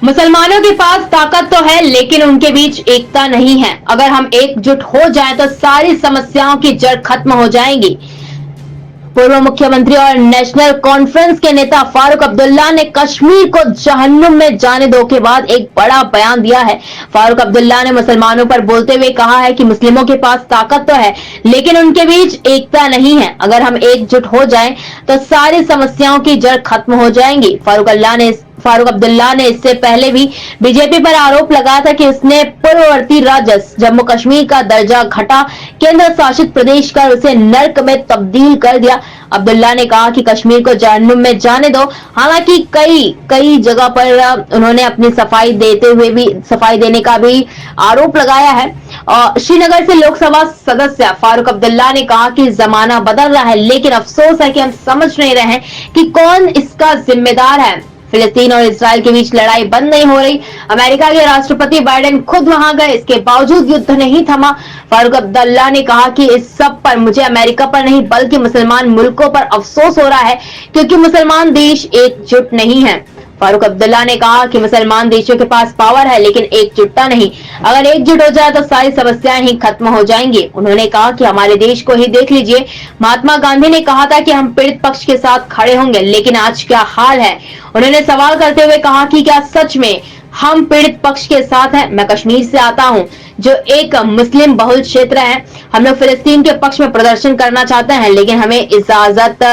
मुसलमानों के पास ताकत तो है लेकिन उनके बीच एकता नहीं है। अगर हम एकजुट हो जाएं तो सारी समस्याओं की जड़ खत्म हो जाएंगी। पूर्व मुख्यमंत्री और नेशनल कॉन्फ्रेंस के नेता फारूक अब्दुल्ला ने कश्मीर को जहन्नुम में जाने दो के बाद एक बड़ा बयान दिया है। फारूक अब्दुल्ला ने मुसलमानों पर बोलते हुए कहा है कि मुस्लिमों के पास ताकत तो है लेकिन उनके बीच एकता नहीं है। अगर हम एकजुट हो जाएं तो सारी समस्याओं की जड़ खत्म हो जाएंगी। फारूक अब्दुल्ला ने इससे पहले भी बीजेपी पर आरोप लगाया था कि उसने पूर्ववर्ती राज्य जम्मू कश्मीर का दर्जा घटा केंद्र शासित प्रदेश कर उसे नर्क में तब्दील कर दिया। अब्दुल्ला ने कहा कि कश्मीर को जहन्नुम में जाने दो। हालांकि कई जगह पर उन्होंने अपनी सफाई देने का भी आरोप लगाया है। और श्रीनगर से लोकसभा सदस्य फारूक अब्दुल्ला ने कहा कि जमाना बदल रहा है लेकिन अफसोस है कि हम समझ नहीं रहे हैं कि कौन इसका जिम्मेदार है। फिलिस्तीन और इजराइल के बीच लड़ाई बंद नहीं हो रही। अमेरिका के राष्ट्रपति बाइडेन खुद वहां गए, इसके बावजूद युद्ध नहीं थमा। फारूक अब्दुल्ला ने कहा कि इस सब पर मुझे अमेरिका पर नहीं बल्कि मुसलमान मुल्कों पर अफसोस हो रहा है क्योंकि मुसलमान देश एकजुट नहीं है। फारूक अब्दुल्ला ने कहा कि मुसलमान देशों के पास पावर है लेकिन एकजुटता नहीं। अगर एकजुट हो जाए तो सारी समस्याएं ही खत्म हो जाएंगी। उन्होंने कहा कि हमारे देश को ही देख लीजिए। महात्मा गांधी ने कहा था कि हम पीड़ित पक्ष के साथ खड़े होंगे लेकिन आज क्या हाल है। उन्होंने सवाल करते हुए कहा कि क्या सच में हम पीड़ित पक्ष के साथ हैं। मैं कश्मीर से आता हूं जो एक मुस्लिम बहुल क्षेत्र है। हम लोग फिलिस्तीन के पक्ष में प्रदर्शन करना चाहते हैं लेकिन हमें इजाजत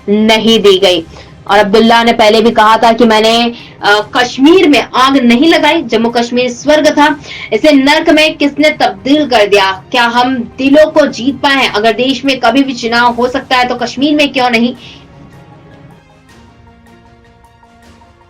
नहीं दी गई। और अब्दुल्ला ने पहले भी कहा था कि मैंने कश्मीर में आग नहीं लगाई, जम्मू कश्मीर स्वर्ग था, इसे नर्क में किसने तब्दील कर दिया। क्या हम दिलों को जीत पाए हैं। अगर देश में कभी भी चुनाव हो सकता है तो कश्मीर में क्यों नहीं।